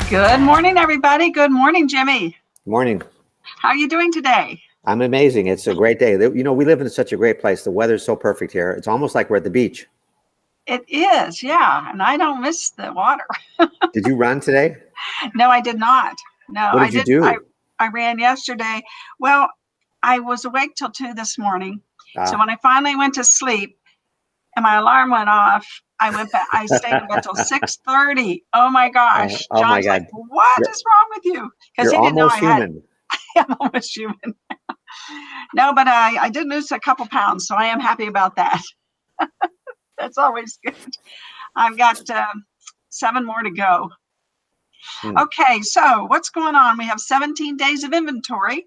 Good morning, everybody. Good morning, Jimmy. Morning. How are you doing today? I'm amazing. It's a great day. You know, we live in such a great place. The weather's so perfect here. It's almost like we're at the beach. It is, yeah. And I don't miss the water. Did you run today? No, I did not. No, What I did you didn't. do? I ran yesterday. Well, I was awake till 2 this morning. So Ah, when I finally went to sleep and my alarm went off, I went back. I stayed in bed till 6:30. Oh my gosh. oh my John's like, God. what You're, is wrong with you? Because you're he didn't know almost I had human. I'm almost human. No, but I did lose a couple pounds, so I am happy about that. That's always good. I've got 7 more to go. Hmm. Okay, so what's going on? We have 17 days of inventory.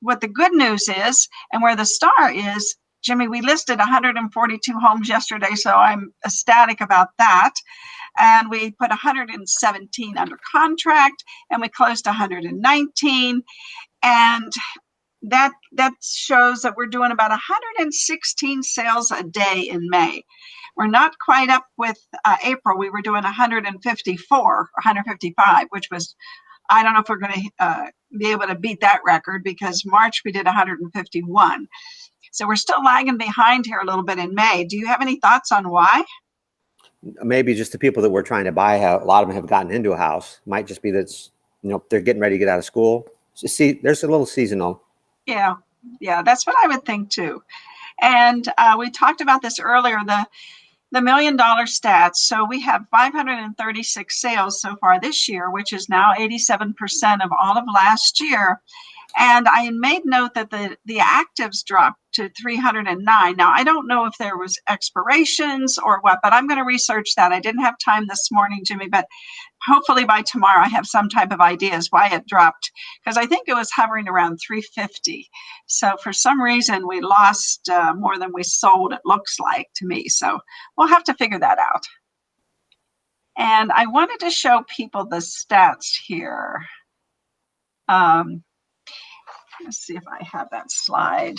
What the good news is, and where the star is, Jimmy, we listed 142 homes yesterday, so I'm ecstatic about that. And we put 117 under contract, and we closed 119. And that shows that we're doing about 116 sales a day in May. We're not quite up with April. We were doing 154 or 155, which was, I don't know if we're going to be able to beat that record, because March we did 151. So we're still lagging behind here a little bit in May. Do you have any thoughts on why? Maybe just the people that we're trying to buy, a lot of them have gotten into a house. Might just be that's, you know, they're getting ready to get out of school. So see, there's a little seasonal. Yeah, that's what I would think too. And we talked about this earlier, the $1 million stats. So we have 536 sales so far this year, which is now 87% of all of last year. And I made note that the actives dropped to 309. Now, I don't know if there was expirations or what, but I'm going to research that. I didn't have time this morning, Jimmy, but hopefully by tomorrow I have some type of ideas why it dropped, because I think it was hovering around 350. So for some reason we lost more than we sold, it looks like to me. So we'll have to figure that out. And I wanted to show people the stats here. Let's see if I have that slide.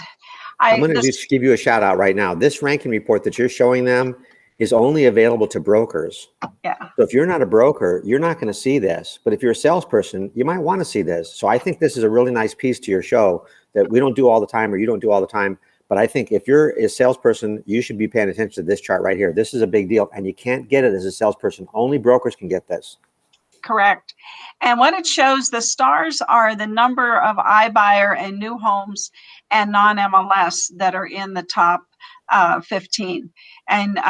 I'm going to just give you a shout out right now. This ranking report that you're showing them is only available to brokers. Yeah. So if you're not a broker, you're not going to see this. But if you're a salesperson, you might want to see this. So I think this is a really nice piece to your show that we don't do all the time, or you don't do all the time. But I think if you're a salesperson, you should be paying attention to this chart right here. This is a big deal, and you can't get it as a salesperson. Only brokers can get this. Correct. And what it shows, the stars are the number of iBuyer and new homes and non-MLS that are in the top 15. And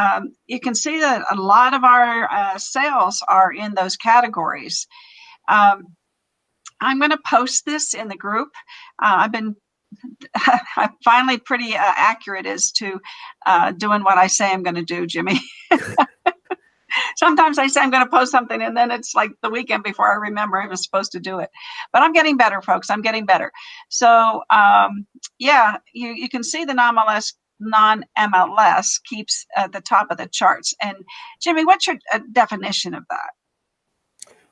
you can see that a lot of our sales are in those categories. I'm going to post this in the group. I've been I'm finally pretty accurate as to doing what I say I'm going to do, Jimmy. Sometimes I say I'm going to post something, and then it's like the weekend before I remember I was supposed to do it. But I'm getting better, folks. I'm getting better. So, yeah, you can see the non-MLS keeps at the top of the charts. And Jimmy, what's your definition of that?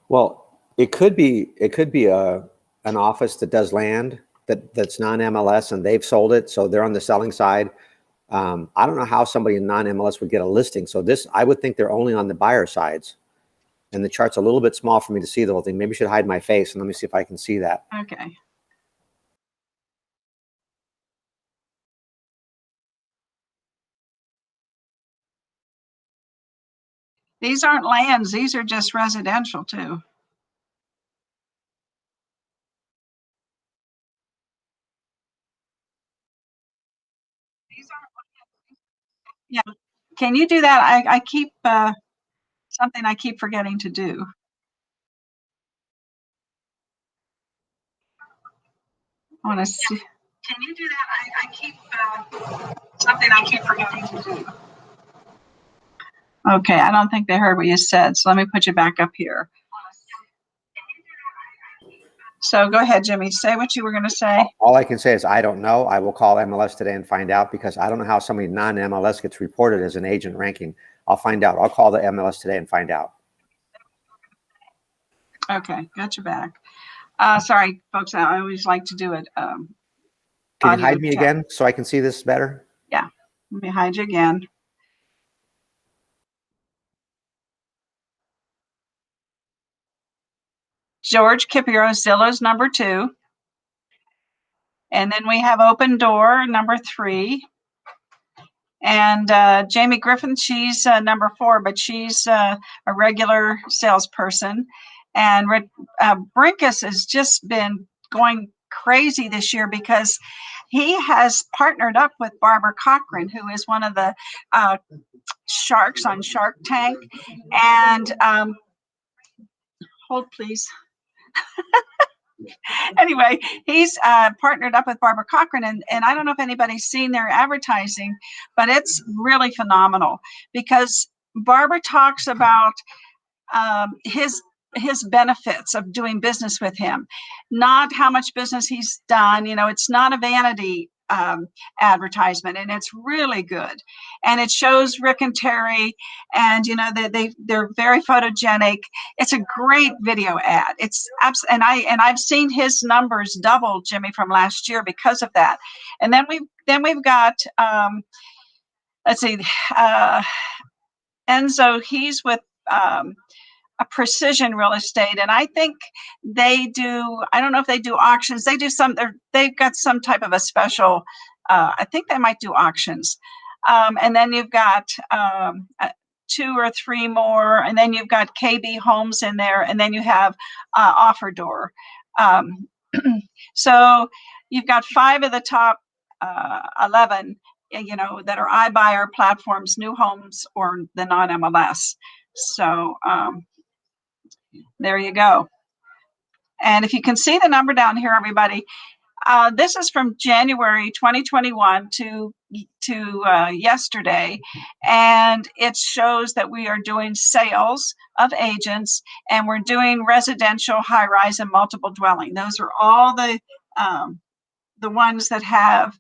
Well, it could be an office that does land that's non-MLS, and they've sold it, so they're on the selling side. I don't know how somebody in non-MLS would get a listing. So this, I would think they're only on the buyer sides, and the chart's a little bit small for me to see the whole thing. Maybe I should hide my face and let me see if I can see that. Okay. These aren't lands. These are just residential too. Yeah. Can you do that? I keep something I keep forgetting to do. I want to see. Can you do that? I keep something I keep forgetting to do. Okay, I don't think they heard what you said, so let me put you back up here. So go ahead, Jimmy. Say what you were going to say. All I can say is I don't know. I will call MLS today and find out, because I don't know how somebody non-MLS gets reported as an agent ranking. I'll find out. I'll call the MLS today and find out. Okay, got you back. Sorry, folks. I always like to do it. Can you hide me again so I can see this better? Yeah, let me hide you again. George Kipiro, Zillow's number 2. And then we have Open Door, number 3. And Jamie Griffin, she's number 4, but she's a regular salesperson. And Brinkus has just been going crazy this year because he has partnered up with Barbara Cochran, who is one of the sharks on Shark Tank. And hold please. Anyway, he's partnered up with Barbara Cochran, and I don't know if anybody's seen their advertising, but it's really phenomenal because Barbara talks about his benefits of doing business with him, not how much business he's done. You know, it's not a vanity advertisement, and it's really good. And it shows Rick and Terry, and you know they're very photogenic. It's a great video ad. It's and I've seen his numbers double, Jimmy, from last year because of that. And then we've got let's see, Enzo. He's with a Precision Real Estate, and I think they do, I don't know if they do auctions. They do they've got some type of a special, I think they might do auctions. And then you've got 2 or 3 more, and then you've got KB Homes in there, and then you have Offer Door. So you've got 5 of the top 11, you know, that are iBuyer platforms, new homes, or the non-MLS. So there you go. And if you can see the number down here, everybody, this is from January 2021 to yesterday, and it shows that we are doing sales of agents, and we're doing residential, high-rise, and multiple dwelling. Those are all the ones that have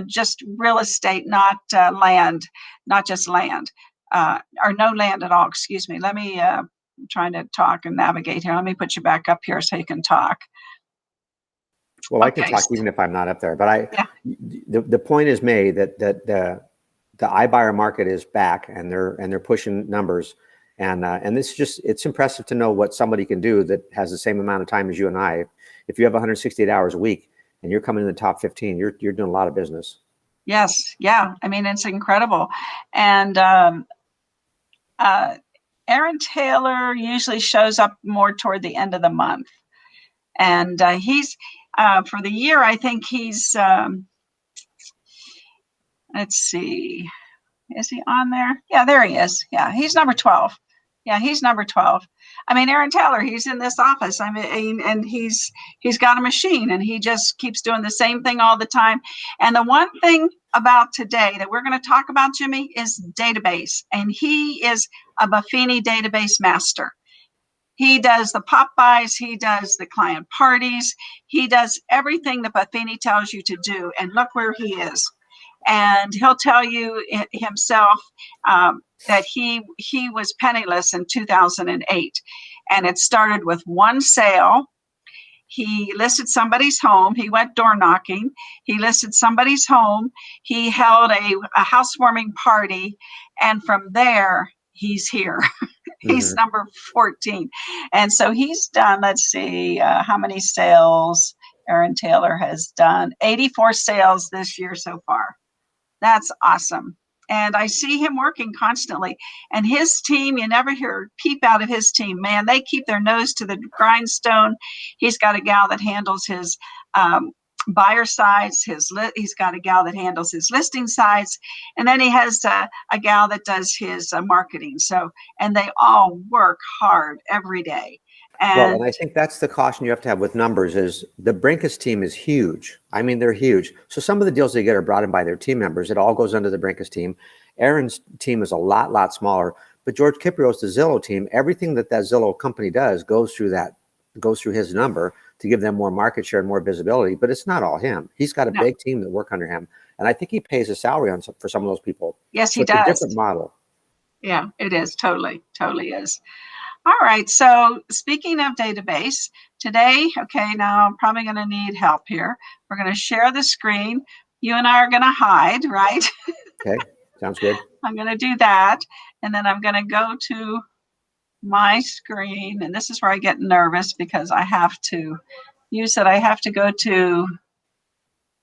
just real estate, not land, not just land, or no land at all. Excuse me. Let me. I'm trying to talk and navigate here. Let me put you back up here so you can talk. Well, I can talk even if I'm not up there, but the point is made that the iBuyer market is back, and they're pushing numbers, and it's impressive to know what somebody can do that has the same amount of time as you and I. If you have 168 hours a week and you're coming in the top 15, you're doing a lot of business. Yes, yeah. I mean, it's incredible, and Aaron Taylor usually shows up more toward the end of the month. And he's, for the year, I think he's, let's see, is he on there? Yeah, there he is. Yeah, he's number 12. Yeah, he's number 12. I mean, Aaron Taylor, he's in this office. I mean, and he's got a machine, and he just keeps doing the same thing all the time. And the one thing about today that we're going to talk about, Jimmy, is DataBase. And he is a Buffini database master. He does the pop buys, he does the client parties, he does everything that Buffini tells you to do. And look where he is. And he'll tell you himself that he was penniless in 2008. And it started with one sale. He listed somebody's home. He went door knocking. He listed somebody's home. He held a housewarming party. And from there, he's here. He's number 14. And so he's done, let's see, how many sales Aaron Taylor has done? 84 sales this year so far. That's awesome. And I see him working constantly. And his team, you never hear a peep out of his team. Man, they keep their nose to the grindstone. He's got a gal that handles his buyer sides. He's got a gal that handles his listing sides. And then he has a gal that does his marketing. So, and they all work hard every day. And I think that's the caution you have to have with numbers is the Brinkus team is huge. I mean, they're huge. So some of the deals they get are brought in by their team members. It all goes under the Brinkus team. Aaron's team is a lot smaller, but George Kipiro's the Zillow team. Everything that Zillow company does goes through his number to give them more market share and more visibility, but it's not all him. He's got a big team that work under him. And I think he pays a salary for some of those people. Yes, he does. It's a different model. Yeah, it is. Totally is. All right. So speaking of DataBase, today, okay, now I'm probably going to need help here. We're going to share the screen. You and I are going to hide, right? Okay. Sounds good. I'm going to do that. And then I'm going to go to my screen, and this is where I get nervous because I have to use it. I have to go to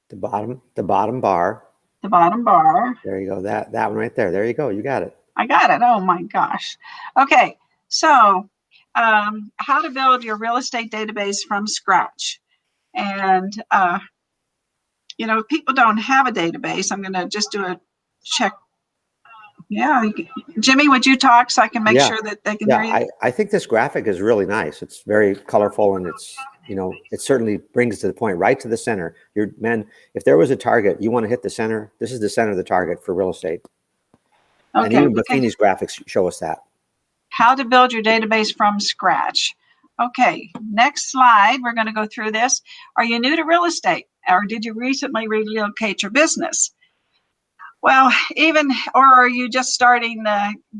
The bottom bar. the bottom bar. There you go. That one right there. There you go. You got it. I got it. Oh my gosh. Okay. So, how to build your real estate database from scratch. And, people don't have a database. I'm going to just do a check. Yeah. Jimmy, would you talk so I can make Yeah. sure that they can hear you? I think this graphic is really nice. It's very colorful, and it certainly brings to the point, right to the center. If there was a target, you want to hit the center. This is the center of the target for real estate. And Okay. even Buffini's graphics show us that. How to build your database from scratch. Okay, next slide. We're going to go through this. Are you new to real estate, or did you recently relocate your business? Well, or are you just starting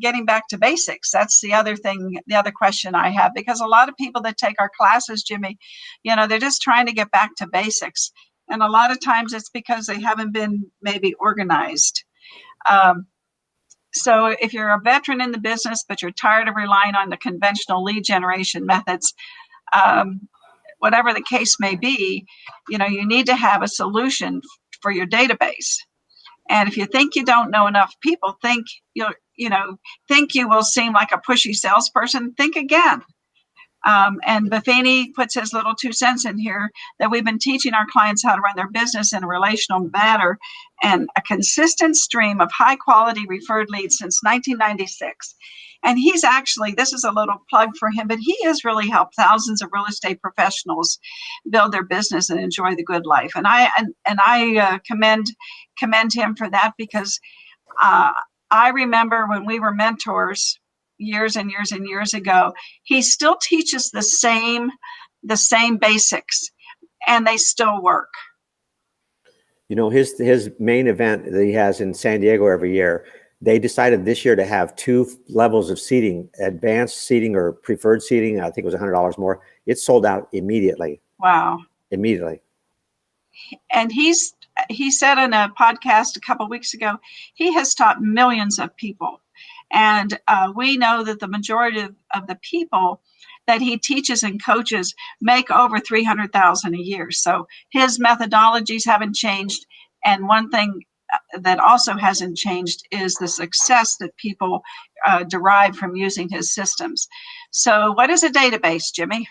getting back to basics? That's the other thing, the other question I have, because a lot of people that take our classes, Jimmy, they're just trying to get back to basics. And a lot of times it's because they haven't been maybe organized. So if you're a veteran in the business, but you're tired of relying on the conventional lead generation methods, whatever the case may be, you need to have a solution for your database. And if you think you don't know enough people, think you will seem like a pushy salesperson, think again. And Buffini puts his little 2 cents in here that we've been teaching our clients how to run their business in a relational manner and a consistent stream of high quality referred leads since 1996. And he's actually, this is a little plug for him, but he has really helped thousands of real estate professionals build their business and enjoy the good life. And I commend him for that, because I remember when we were mentors years and years and years ago, he still teaches the same basics, and they still work. His main event that he has in San Diego every year, they decided this year to have 2 levels of seating, advanced seating or preferred seating. I think it was $100 more. It sold out immediately. Wow. Immediately. And he said in a podcast a couple of weeks ago, he has taught millions of people. And we know that the majority of the people that he teaches and coaches make over $300,000 a year. So his methodologies haven't changed. And one thing that also hasn't changed is the success that people derive from using his systems. So what is a database, Jimmy?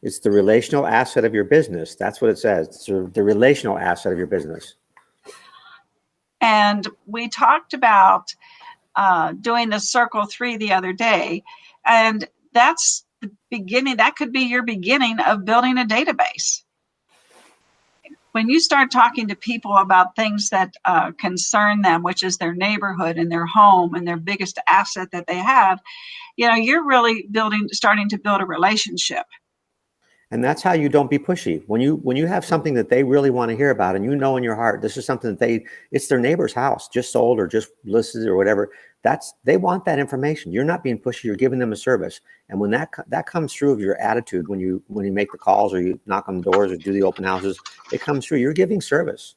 It's the relational asset of your business. That's what it says. It's the relational asset of your business. And we talked about doing the circle 3 the other day, and that's the beginning. That could be your beginning of building a database. When you start talking to people about things that concern them, which is their neighborhood and their home and their biggest asset that they have, you're really starting to build a relationship. And that's how you don't be pushy. When you have something that they really want to hear about, and in your heart, this is something that it's their neighbor's house, just sold or just listed or whatever. They want that information. You're not being pushy. You're giving them a service. And when that comes through of your attitude, when you make the calls or you knock on the doors or do the open houses, it comes through. You're giving service.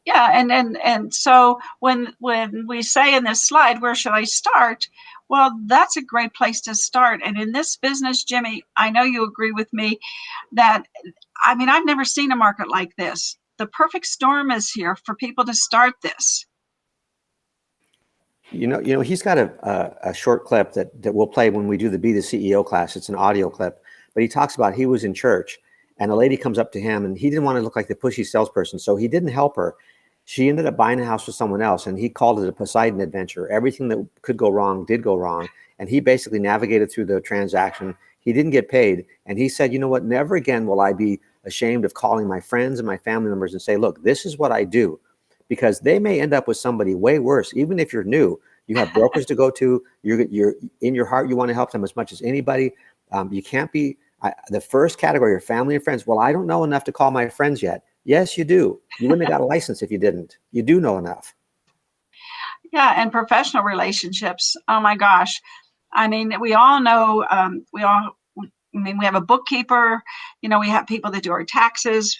Yeah, and so when we say in this slide, where should I start? Well, that's a great place to start. And in this business, Jimmy, I know you agree with me that, I've never seen a market like this. The perfect storm is here for people to start this. He's got a short clip that we'll play when we do the Be the CEO class. It's an audio clip, but he talks about he was in church and a lady comes up to him and he didn't want to look like the pushy salesperson. So he didn't help her. She ended up buying a house with someone else, and he called it a Poseidon adventure. Everything that could go wrong did go wrong. And he basically navigated through the transaction. He didn't get paid. And he said, you know what, never again will I be ashamed of calling my friends and my family members and say, look, this is what I do. Because they may end up with somebody way worse. Even if you're new, you have brokers to go to. You're in your heart, you want to help them as much as anybody. You can't be the first category, your family and friends. Well, I don't know enough to call my friends yet. Yes, you do. You wouldn't have got a license if you didn't. You do know enough. Yeah, and professional relationships. Oh my gosh. We all know, we have a bookkeeper, we have people that do our taxes,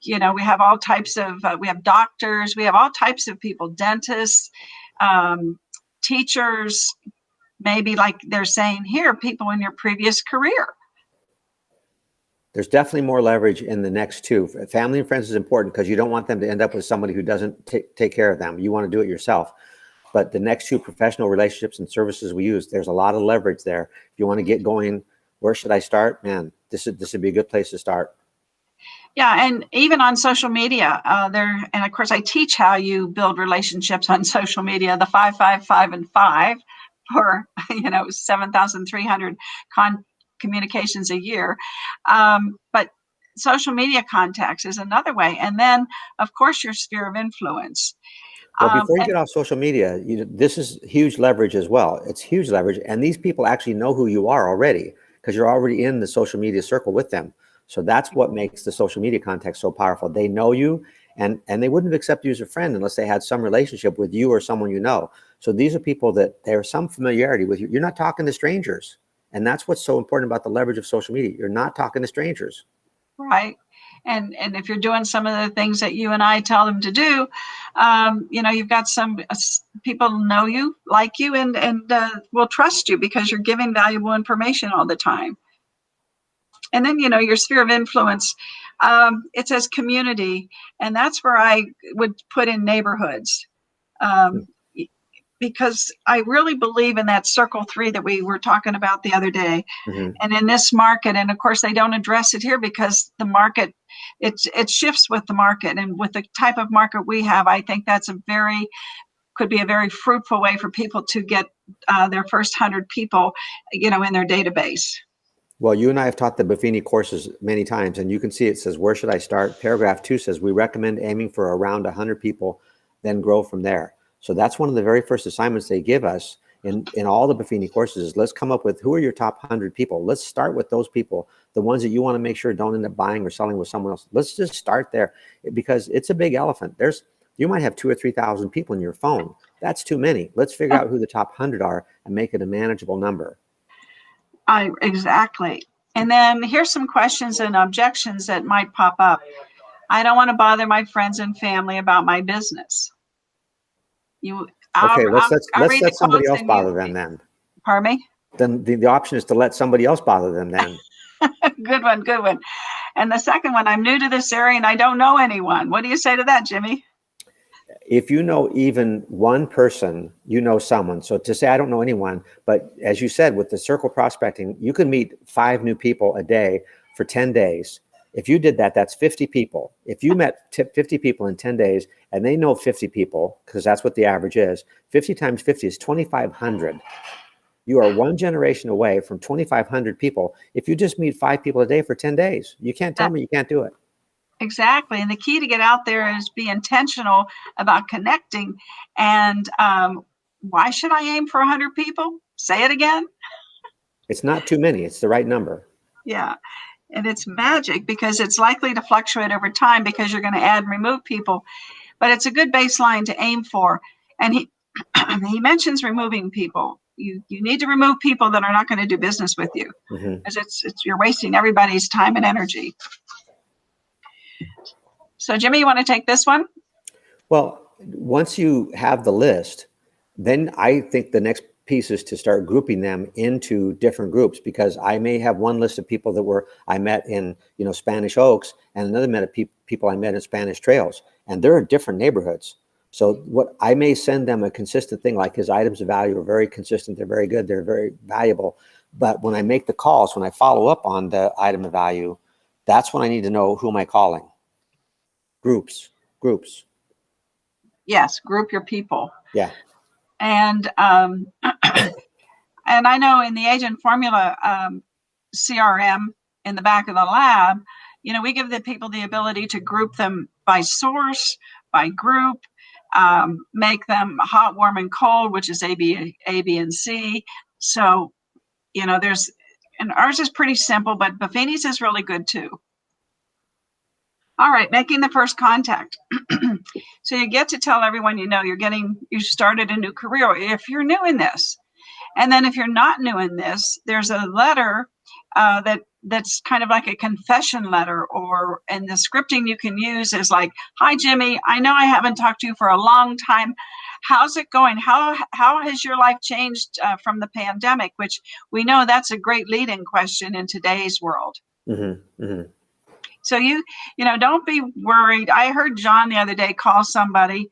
we have all types of, we have doctors, we have all types of people, dentists, teachers, maybe like they're saying here, people in your previous career. There's definitely more leverage in the next two. Family and friends is important because you don't want them to end up with somebody who doesn't take care of them. You want to do it yourself. But the next two, professional relationships and services we use, there's a lot of leverage there. If you want to get going, where should I start? Man, this would be a good place to start. Yeah, and even on social media, and of course I teach how you build relationships on social media, the 5, 5, 5, and 5 for 7,300 communications a year. But social media contacts is another way. And then, of course, your sphere of influence. Well, before you get off social media, this is huge leverage as well. It's huge leverage. And these people actually know who you are already because you're already in the social media circle with them. So that's what makes the social media context so powerful. They know you, and they wouldn't accept you as a friend unless they had some relationship with you or someone you know. So these are people that there's some familiarity with you. You're not talking to strangers. And that's what's so important about the leverage of social media. You're not talking to strangers. Right. And if you're doing some of the things that you and I tell them to do, you've got some people know you, like you, and will trust you because you're giving valuable information all the time. And then, your sphere of influence, it says community, and that's where I would put in neighborhoods. Because I really believe in that circle 3 that we were talking about the other day. Mm-hmm. And in this market, and of course they don't address it here because the market, it shifts with the market, and with the type of market we have, I think that's could be a very fruitful way for people to get their first 100 people, in their database. Well, you and I have taught the Buffini courses many times, and you can see it says, where should I start? Paragraph 2 says, we recommend aiming for around 100 people, then grow from there. So that's one of the very first assignments they give us in all the Buffini courses is let's come up with who are your top 100 people. Let's start with those people, the ones that you want to make sure don't end up buying or selling with someone else. Let's just start there because it's a big elephant. You might have 2,000 or 3,000 people in your phone. That's too many. Let's figure out who the top 100 are and make it a manageable number. Exactly. And then here's some questions and objections that might pop up. I don't want to bother my friends and family about my business. Let's let somebody else bother them then. Pardon me? Then the option is to let somebody else bother them then. Good one. And the second one, I'm new to this area and I don't know anyone. What do you say to that, Jimmy? If you know even one person, you know someone. So to say I don't know anyone, but as you said, with the circle prospecting, you can meet 5 new people a day for 10 days. If you did that, that's 50 people. If you met 50 people in 10 days and they know 50 people, because that's what the average is, 50 times 50 is 2,500. You are one generation away from 2,500 people. If you just meet 5 people a day for 10 days, you can't tell me you can't do it. Exactly. And the key to get out there is be intentional about connecting. And why should I aim for 100 people? Say it again. It's not too many. It's the right number. Yeah. And it's magic because it's likely to fluctuate over time because you're going to add and remove people. But it's a good baseline to aim for. And he mentions removing people. You need to remove people that are not going to do business with you because you're wasting everybody's time and energy. So, Jimmy, you want to take this one? Well, once you have the list, then I think the next piece is to start grouping them into different groups because I may have one list of people that I met in Spanish Oaks and another met of people I met in Spanish Trails, and they're in different neighborhoods. So what I may send them a consistent thing like his items of value are very consistent, they're very good, they're very valuable. But when I make the calls, when I follow up on the item of value, that's when I need to know who am I calling. Groups. Yes, group your people. Yeah. And and I know in the agent formula CRM in the back of the lab, we give the people the ability to group them by source, by group, make them hot, warm, and cold, which is A, B, and C. So, and ours is pretty simple, but Buffini's is really good too. All right, making the first contact. So you get to tell everyone you started a new career if you're new in this. And then if you're not new in this, there's a letter that's kind of like a confession letter, and the scripting you can use is like, hi, Jimmy, I know I haven't talked to you for a long time. how's it going? How has your life changed from the pandemic? Which we know that's a great lead-in question in today's world. Mm-hmm. Mm-hmm. So don't be worried. I heard John the other day call somebody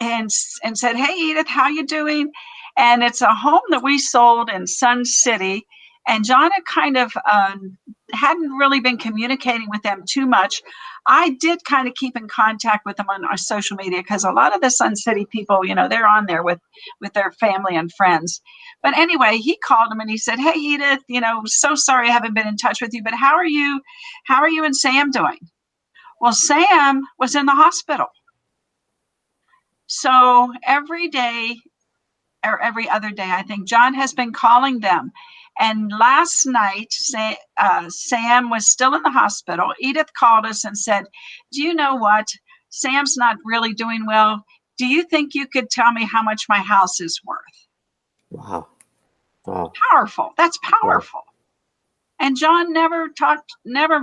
and said, "Hey, Edith, how you doing?" And it's a home that we sold in Sun City. And John had kind of hadn't really been communicating with them too much. I did kind of keep in contact with them on our social media because a lot of the Sun City people, they're on there with their family and friends. But anyway, he called him and he said, "Hey, Edith, so sorry I haven't been in touch with you, but how are you and Sam doing?" Well, Sam was in the hospital. So every day or every other day, I think John has been calling them. And last night, Sam was still in the hospital. Edith called us and said, "Do you know what? Sam's not really doing well. Do you think you could tell me how much my house is worth?" Wow. Wow. Powerful. That's powerful. Wow. And John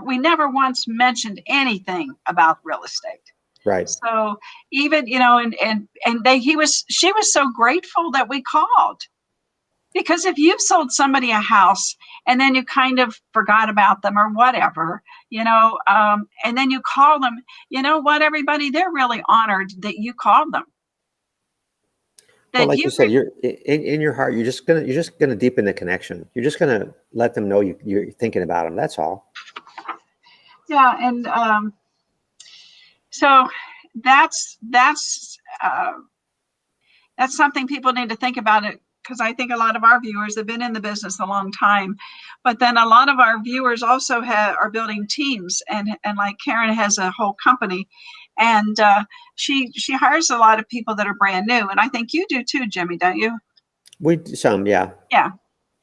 we never once mentioned anything about real estate. Right. So even, she was so grateful that we called. Because if you've sold somebody a house and then you kind of forgot about them or whatever, and then you call them, you know what, everybody, they're really honored that you called them. Well, like you said, you're in your heart, you're just gonna deepen the connection. You're just gonna let them know you're thinking about them. That's all. Yeah, and so that's something people need to think about it, because I think a lot of our viewers have been in the business a long time, but then a lot of our viewers also are building teams, and like Karen has a whole company, and she hires a lot of people that are brand new, and I think you do too, Jimmy, don't you? Yeah.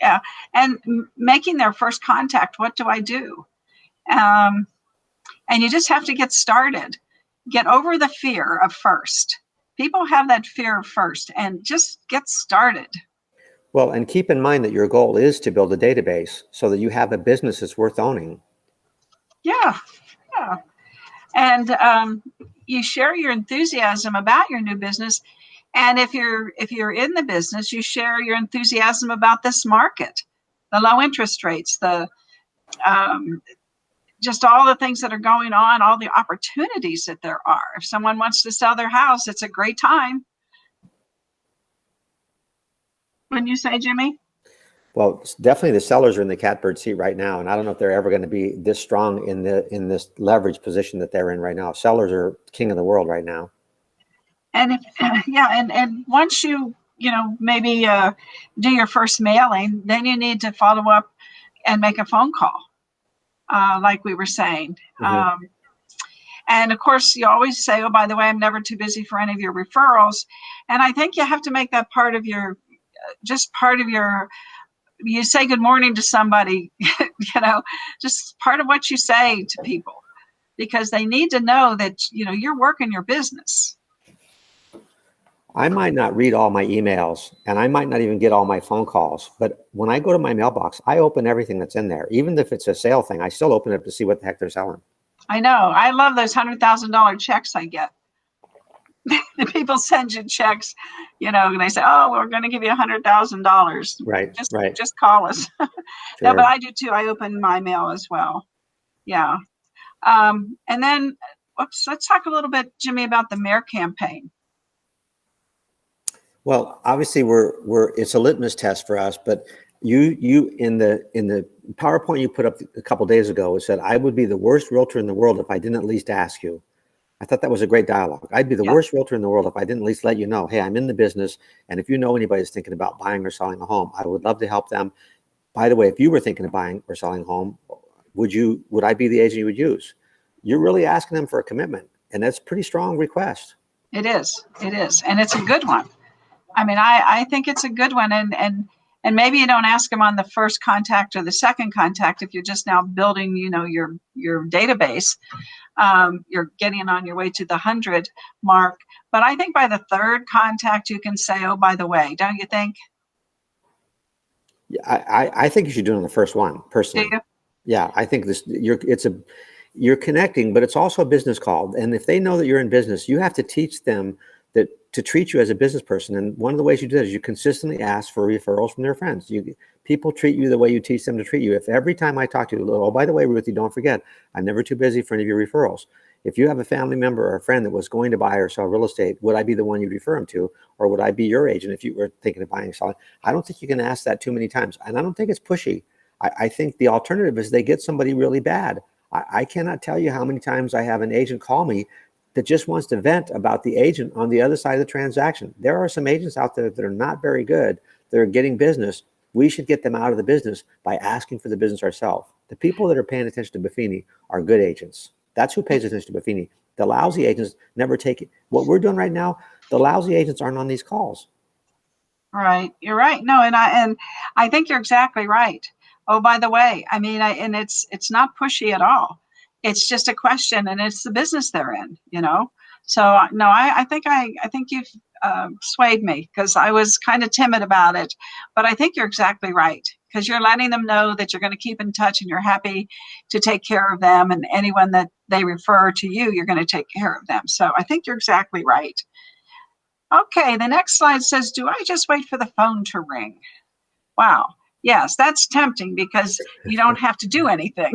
Yeah, and making their first contact. What do I do? And you just have to get started. Get over the fear of first. People have that fear of first, and just get started. Well, and keep in mind that your goal is to build a database so that you have a business that's worth owning. Yeah. And you share your enthusiasm about your new business. And if you're in the business, you share your enthusiasm about this market, the low interest rates, the just all the things that are going on, all the opportunities that there are. If someone wants to sell their house, it's a great time. Wouldn't you say, Jimmy? Well, definitely the sellers are in the catbird seat right now, and I don't know if they're ever going to be this strong in this leverage position that they're in right now. Sellers are king of the world right now. And and once you maybe do your first mailing, then you need to follow up and make a phone call, like we were saying. Mm-hmm. And of course, you always say, "Oh, by the way, I'm never too busy for any of your referrals." And I think you have to make that part of your, you say good morning to somebody, just part of what you say to people, because they need to know that, you're working your business. I might not read all my emails, and I might not even get all my phone calls, but when I go to my mailbox, I open everything that's in there. Even if it's a sale thing, I still open it to see what the heck they're selling. I know. I love those $100,000 checks I get. The people send you checks, and they say, "Oh, we're going to give you $100,000. Right. Just call us." Sure. No, but I do too. I open my mail as well. Yeah. And then, let's talk a little bit, Jimmy, about the mayor campaign. Well, obviously it's a litmus test for us, but you in the PowerPoint you put up a couple of days ago, it said, "I would be the worst realtor in the world if I didn't at least ask you." I thought that was a great dialogue. I'd be the worst realtor in the world if I didn't at least let you know, "Hey, I'm in the business, and if you know anybody that's thinking about buying or selling a home, I would love to help them. By the way, if you were thinking of buying or selling a home, would I be the agent you would use?" You're really asking them for a commitment, and that's a pretty strong request. It is, and it's a good one. I mean, I think it's a good one, and maybe you don't ask them on the first contact or the second contact if you're just now building, your database. You're getting on your way to the 100 mark, but I think by the third contact you can say, "Oh, by the way," don't you think? Yeah, I think you should do it on the first one, personally. Do you? Yeah, I think you're connecting, but it's also a business call. And if they know that you're in business, you have to teach them that to treat you as a business person. And one of the ways you do that is you consistently ask for referrals from their friends. People treat you the way you teach them to treat you. If every time I talk to you, oh, by the way, Ruthie, don't forget, I'm never too busy for any of your referrals. If you have a family member or a friend that was going to buy or sell real estate, would I be the one you'd refer them to? Or would I be your agent if you were thinking of buying and selling? I don't think you can ask that too many times. And I don't think it's pushy. I think the alternative is they get somebody really bad. I cannot tell you how many times I have an agent call me that just wants to vent about the agent on the other side of the transaction. There are some agents out there that are not very good. They're getting business. We should get them out of the business by asking for the business ourselves. The people that are paying attention to Buffini are good agents. That's who pays attention to Buffini. The lousy agents never take it. What we're doing right now, the lousy agents aren't on these calls. Right. You're right. No, and I think you're exactly right. Oh, by the way, I mean, and it's not pushy at all. It's just a question, and it's the business they're in, you know. So no, I think you've swayed me, because I was kind of timid about it, but I think you're exactly right, because you're letting them know that you're going to keep in touch and you're happy to take care of them, and anyone that they refer to you, you're going to take care of them. So I think you're exactly right. Okay, the next slide says, do I just wait for the phone to ring? Wow. Yes, that's tempting because you don't have to do anything.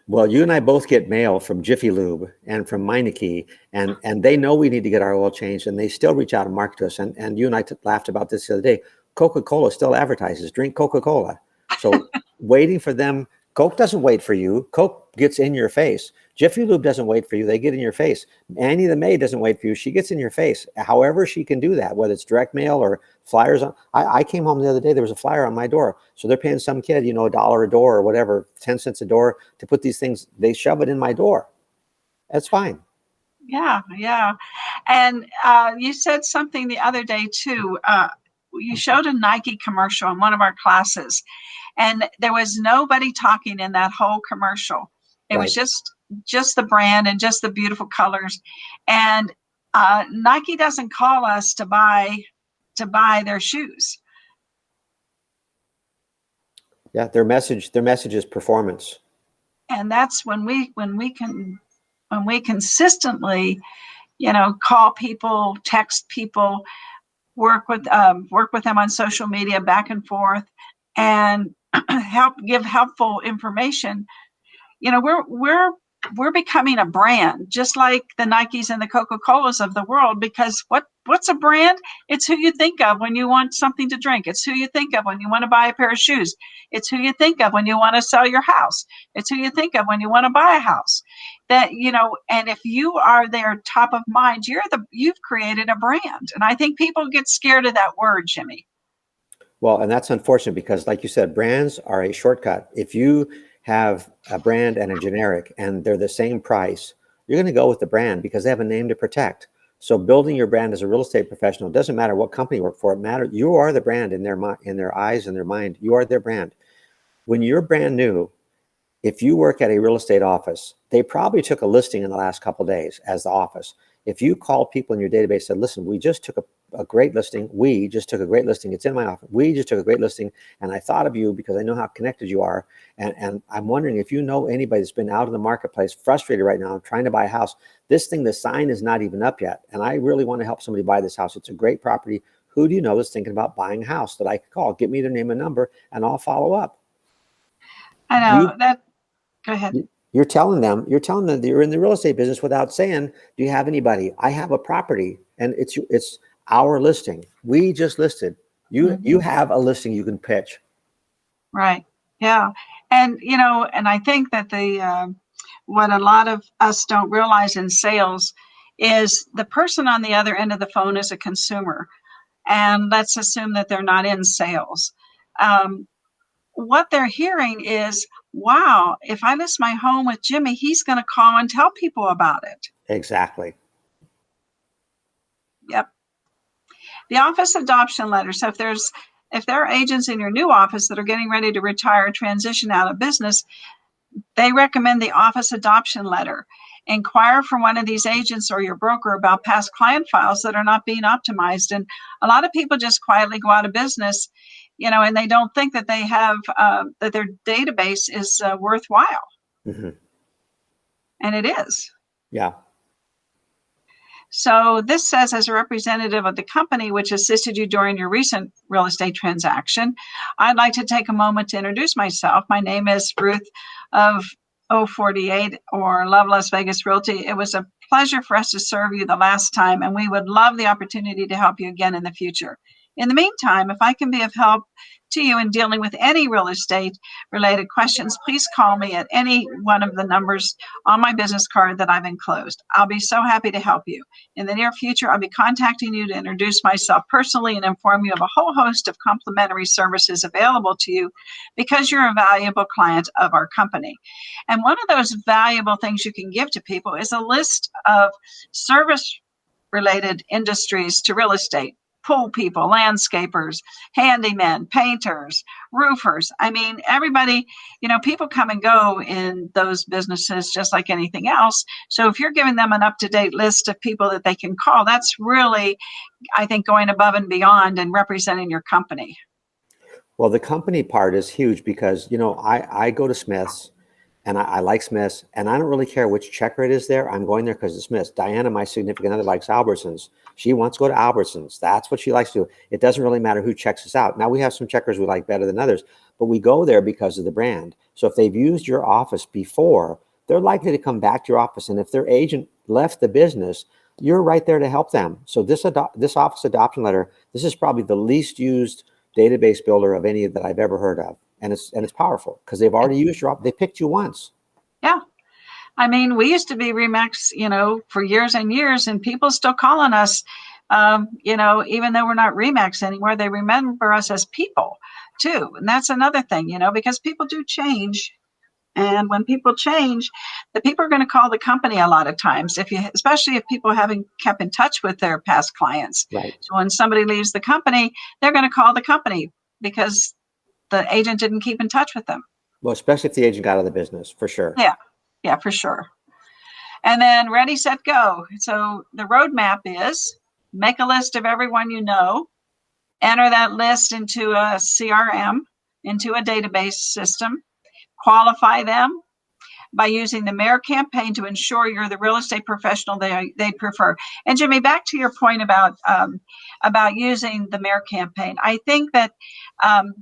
Well, you and I both get mail from Jiffy Lube and from Meineke, and they know we need to get our oil changed, and they still reach out and market to us. And you and I laughed about this the other day. Coca-Cola still advertises, drink Coca-Cola. So waiting for them, Coke doesn't wait for you. Coke gets in your face. Jiffy Lube doesn't wait for you. They get in your face. Annie the maid doesn't wait for you. She gets in your face. However she can do that, whether it's direct mail or flyers. I came home the other day, there was a flyer on my door. So they're paying some kid, $1 a door or whatever, 10 cents a door to put these things. They shove it in my door. That's fine. Yeah, yeah. And you said something the other day too. You showed a Nike commercial in one of our classes, and there was nobody talking in that whole commercial. It was Right. just the brand and just the beautiful colors. And Nike doesn't call us to buy their shoes. Yeah, their message is performance. And that's when we consistently, call people, text people, work with them on social media back and forth, and give helpful information. We're becoming a brand, just like the Nikes and the Coca-Colas of the world, because what's a brand? It's who you think of when you want something to drink. It's who you think of when you want to buy a pair of shoes. It's who you think of when you want to sell your house. It's who you think of when you want to buy a house. And if you are their top of mind, you've created a brand. And I think people get scared of that word, Jimmy. Well, and that's unfortunate because, like you said, brands are a shortcut. If you have a brand and a generic and they're the same price, you're going to go with the brand because they have a name to protect. So building your brand as a real estate professional, doesn't matter what company you work for, it matters. You are the brand in their eyes and their mind. You are their brand. When you're brand new, if you work at a real estate office, they probably took a listing in the last couple of days as the office. If you call people in your database and said, listen, we just took a great listing. We just took a great listing. It's in my office. We just took a great listing. And I thought of you because I know how connected you are. And I'm wondering if you know anybody that's been out in the marketplace, frustrated right now, trying to buy a house. This thing, the sign is not even up yet. And I really want to help somebody buy this house. It's a great property. Who do you know that's thinking about buying a house that I could call? Give me their name and number and I'll follow up. I know that. Go ahead. You're telling them that you're in the real estate business without saying, do you have anybody? I have a property and it's our listing. We just listed. You have a listing you can pitch. Right. Yeah. And, and I think that what a lot of us don't realize in sales is the person on the other end of the phone is a consumer. And let's assume that they're not in sales. What they're hearing is, wow, if I list my home with Jimmy, he's going to call and tell people about it. Exactly. Yep. The office adoption letter. So if there are agents in your new office that are getting ready to retire, transition out of business, they recommend the office adoption letter. Inquire from one of these agents or your broker about past client files that are not being optimized. And a lot of people just quietly go out of business, and they don't think that they have that their database is worthwhile. Mm-hmm. And it is. Yeah. So this says, as a representative of the company which assisted you during your recent real estate transaction, I'd like to take a moment to introduce myself. My name is Ruth of 048 or Love Las Vegas Realty. It was a pleasure for us to serve you the last time, and we would love the opportunity to help you again in the future. In the meantime, if I can be of help to you in dealing with any real estate related questions, please call me at any one of the numbers on my business card that I've enclosed. I'll be so happy to help you. In the near future, I'll be contacting you to introduce myself personally and inform you of a whole host of complimentary services available to you because you're a valuable client of our company. And one of those valuable things you can give to people is a list of service related industries to real estate. Pool people, landscapers, handymen, painters, roofers. I mean, everybody, people come and go in those businesses just like anything else. So if you're giving them an up-to-date list of people that they can call, that's really, I think, going above and beyond and representing your company. Well, the company part is huge because, I go to Smith's and I like Smith's, and I don't really care which checker it is there. I'm going there because it's Smith's. Diana, my significant other, likes Albertsons. She wants to go to Albertsons. That's what she likes to do. It doesn't really matter who checks us out. Now, we have some checkers we like better than others, but we go there because of the brand. So if they've used your office before, they're likely to come back to your office. And if their agent left the business, you're right there to help them. So this office adoption letter, this is probably the least used database builder of any that I've ever heard of. And it's powerful because they've already used they picked you once. Yeah. I mean, we used to be Remax, for years and years, and people still calling us, even though we're not Remax anymore, they remember us as people too. And that's another thing, because people do change. And when people change, the people are going to call the company a lot of times, especially if people haven't kept in touch with their past clients. Right. So when somebody leaves the company, they're going to call the company because the agent didn't keep in touch with them. Well, especially if the agent got out of the business, for sure. Yeah, for sure. And then ready, set, go. So the roadmap is make a list of everyone you know, enter that list into a CRM, into a database system, qualify them by using the mayor campaign to ensure you're the real estate professional they prefer. And Jimmy, back to your point about using the mayor campaign, I think that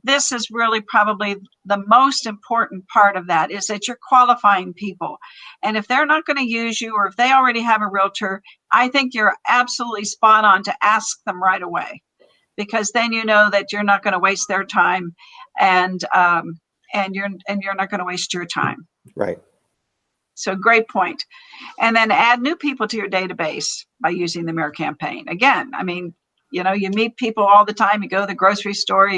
this is really probably the most important part of that, is that you're qualifying people. And if they're not going to use you, or if they already have a realtor, I think you're absolutely spot on to ask them right away, because then you know that you're not going to waste their time, and you're not going to waste your time. Right. So great point. And then add new people to your database by using the mayor campaign. Again, I mean, you meet people all the time. You go to the grocery store,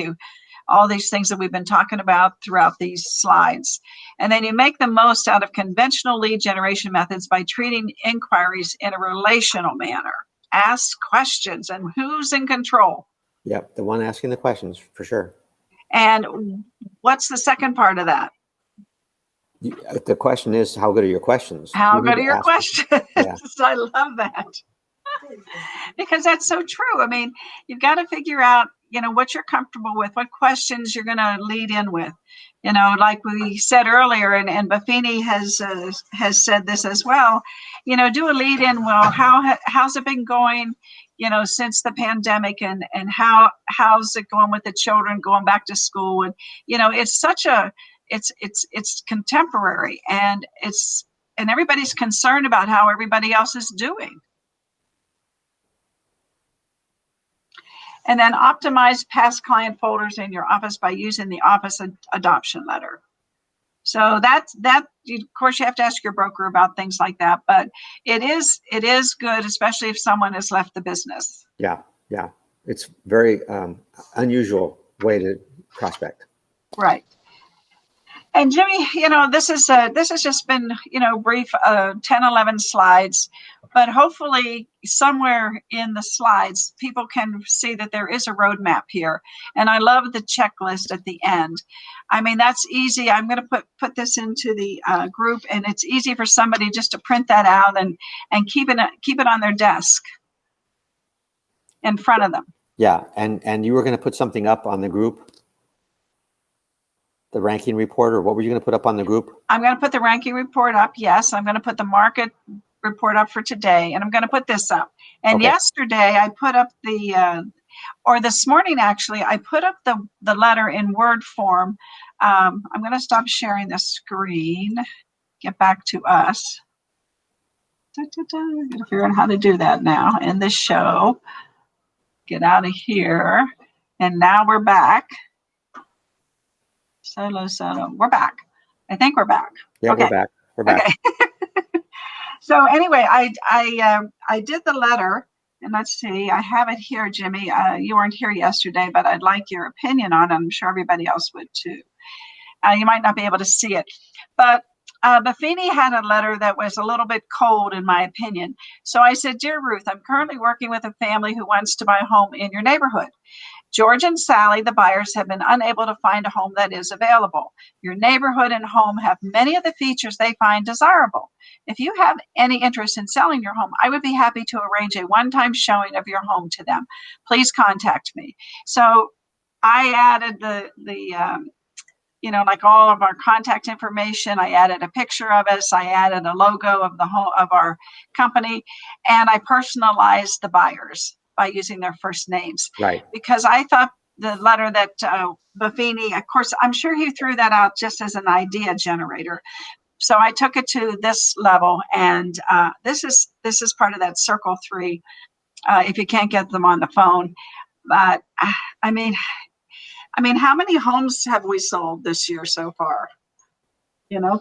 all these things that we've been talking about throughout these slides. And then you make the most out of conventional lead generation methods by treating inquiries in a relational manner. Ask questions, and who's in control? Yep, the one asking the questions, for sure. And what's the second part of that? The question is, how good are your questions? How good are your questions? Yeah. I love that. Because that's so true. I mean, you've got to figure out, what you're comfortable with, what questions you're going to lead in with. Like we said earlier, and Buffini has said this as well, do a lead in. Well, how's it been going, since the pandemic, and how's it going with the children going back to school? And, it's such a, it's contemporary, and everybody's concerned about how everybody else is doing. And then optimize past client folders in your office by using the office adoption letter. So that of course you have to ask your broker about things like that, but it is good, especially if someone has left the business. Yeah. It's very unusual way to prospect. Right. And Jimmy, this has just been, brief 10, 11 slides, but hopefully somewhere in the slides, people can see that there is a roadmap here. And I love the checklist at the end. I mean, that's easy. I'm going to put this into the group, and it's easy for somebody just to print that out and keep it on their desk in front of them. Yeah. And you were going to put something up on the group? The ranking report, or what were you going to put up on the group? I'm going to put the ranking report up. Yes. I'm going to put the market report up for today, and I'm going to put this up. And Okay. yesterday I put up or this morning actually, I put up the letter in Word form. I'm going to stop sharing the screen, get back to us. I'm going to figure out how to do that now in the show. Get out of here. And now we're back. Solo. We're back. I think we're back. Yeah, okay. we're back. We're back. Okay. So anyway, I did the letter, and let's see, I have it here, Jimmy. You weren't here yesterday, but I'd like your opinion on it. I'm sure everybody else would too. You might not be able to see it, but Buffini had a letter that was a little bit cold, in my opinion. So I said, "Dear Ruth, I'm currently working with a family who wants to buy a home in your neighborhood. George and Sally, the buyers, have been unable to find a home that is available. Your neighborhood and home have many of the features they find desirable. If you have any interest in selling your home, I would be happy to arrange a one-time showing of your home to them. Please contact me." So I added like all of our contact information. I added a picture of us. I added a logo of the home of our company, and I personalized the buyers by using their first names. Right. Because I thought the letter that Buffini, of course, I'm sure he threw that out just as an idea generator. So I took it to this level, and this is part of that circle 3. If you can't get them on the phone, but I mean, how many homes have we sold this year so far?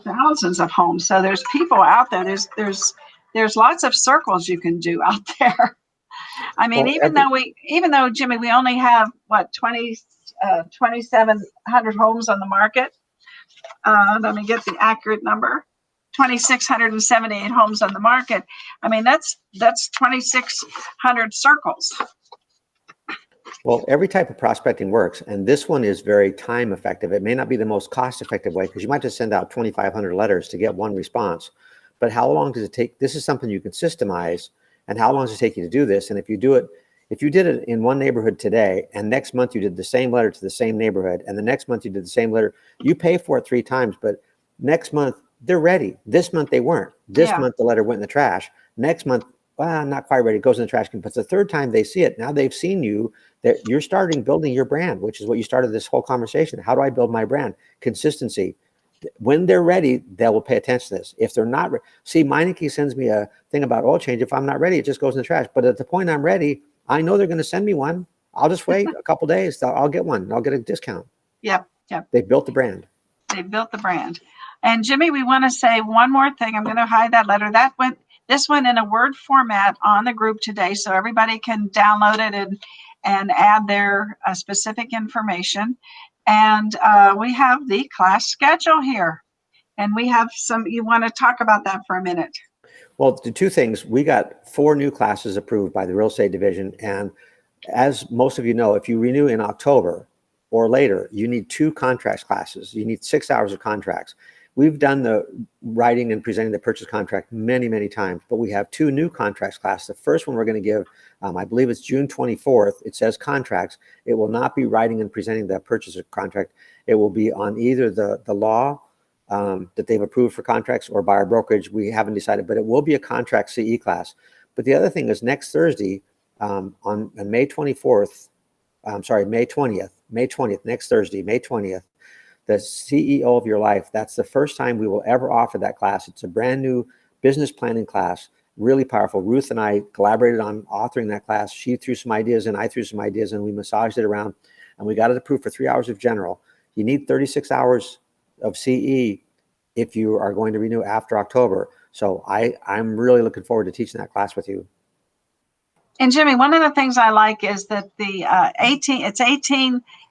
Thousands of homes. So there's people out there. There's lots of circles you can do out there. I mean, Well, even though Jimmy, we only have 2,700 homes on the market. Let me get the accurate number. 2,678 homes on the market. I mean, that's 2,600 circles. Well, every type of prospecting works, and this one is very time effective. It may not be the most cost effective way because you might just send out 2,500 letters to get one response. But how long does it take? This is something you can systemize. And how long does it take you to do this? And if you did it in one neighborhood today, and next month you did the same letter to the same neighborhood, and the next month you did the same letter, you pay for it 3 times, but next month they're ready. This month they weren't. This month the letter went in the trash. Next month, not quite ready. It goes in the trash can. But the third time they see it, now they've seen you, that you're starting building your brand, which is what you started this whole conversation. How do I build my brand? Consistency. When they're ready, they will pay attention to this. If they're not, see, Meineke sends me a thing about oil change. If I'm not ready, it just goes in the trash. But at the point I'm ready, I know they're going to send me one. I'll just wait a couple days. I'll get one. I'll get a discount. Yep. They built the brand. They built the brand. And Jimmy, we want to say one more thing. I'm going to hide that letter. This went in a Word format on the group today, so everybody can download it and add their specific information. And we have the class schedule here. And we have you want to talk about that for a minute? Well, the 2 things, we got 4 new classes approved by the real estate division. And as most of you know, if you renew in October or later, you need 2 contracts classes. You need 6 hours of contracts. We've done the writing and presenting the purchase contract many, many times, but we have 2 new contracts classes. The first one we're going to give, I believe it's June 24th. It says contracts. It will not be writing and presenting the purchase contract. It will be on either the law that they've approved for contracts or buyer brokerage. We haven't decided, but it will be a contract CE class. But the other thing is next Thursday on May 24th, May 20th, next Thursday, May 20th, the CEO of your life. That's the first time we will ever offer that class. It's a brand new business planning class, really powerful. Ruth and I collaborated on authoring that class. She threw some ideas and I threw some ideas and we massaged it around and we got it approved for 3 hours of general. You need 36 hours of CE if you are going to renew after October. So I'm really looking forward to teaching that class with you. And Jimmy, one of the things I like is that the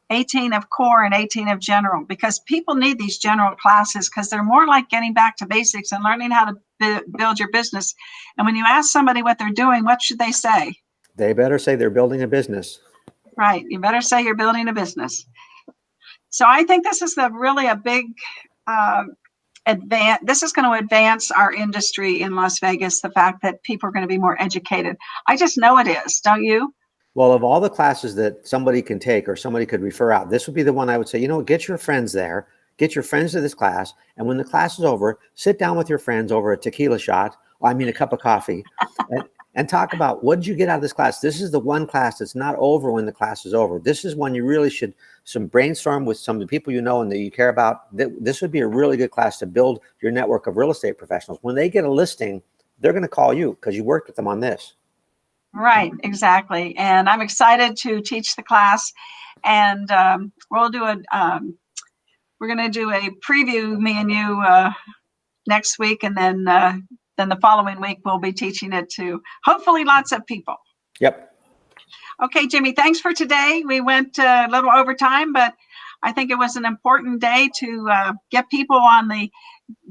18 of core and 18 of general, because people need these general classes because they're more like getting back to basics and learning how to build your business. And when you ask somebody what they're doing, what should they say? They better say they're building a business. Right. You better say you're building a business. So I think this is really a big this is going to advance our industry in Las Vegas, the fact that people are going to be more educated. I just know it is, don't you? Well, of all the classes that somebody can take or somebody could refer out, this would be the one I would say, get your friends there, get your friends to this class. And when the class is over, sit down with your friends over a tequila shot I mean a cup of coffee, and talk about what did you get out of this class. This is the one class that's not over when the class is over. This is when you really should brainstorm with some of the people you know and that you care about. This would be a really good class to build your network of real estate professionals. When they get a listing, they're going to call you because you worked with them on this. Right, exactly. And I'm excited to teach the class, and we'll do we're going to do a preview, me and you, next week, and then the following week we'll be teaching it to hopefully lots of people. Yep. Okay, Jimmy, thanks for today. We went a little over time, but I think it was an important day to get people on the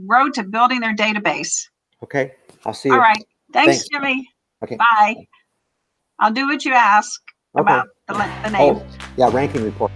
road to building their database. Okay, I'll see you. All right. Thanks, Jimmy. Okay. Bye. I'll do what you ask about the name. Oh, yeah, ranking report.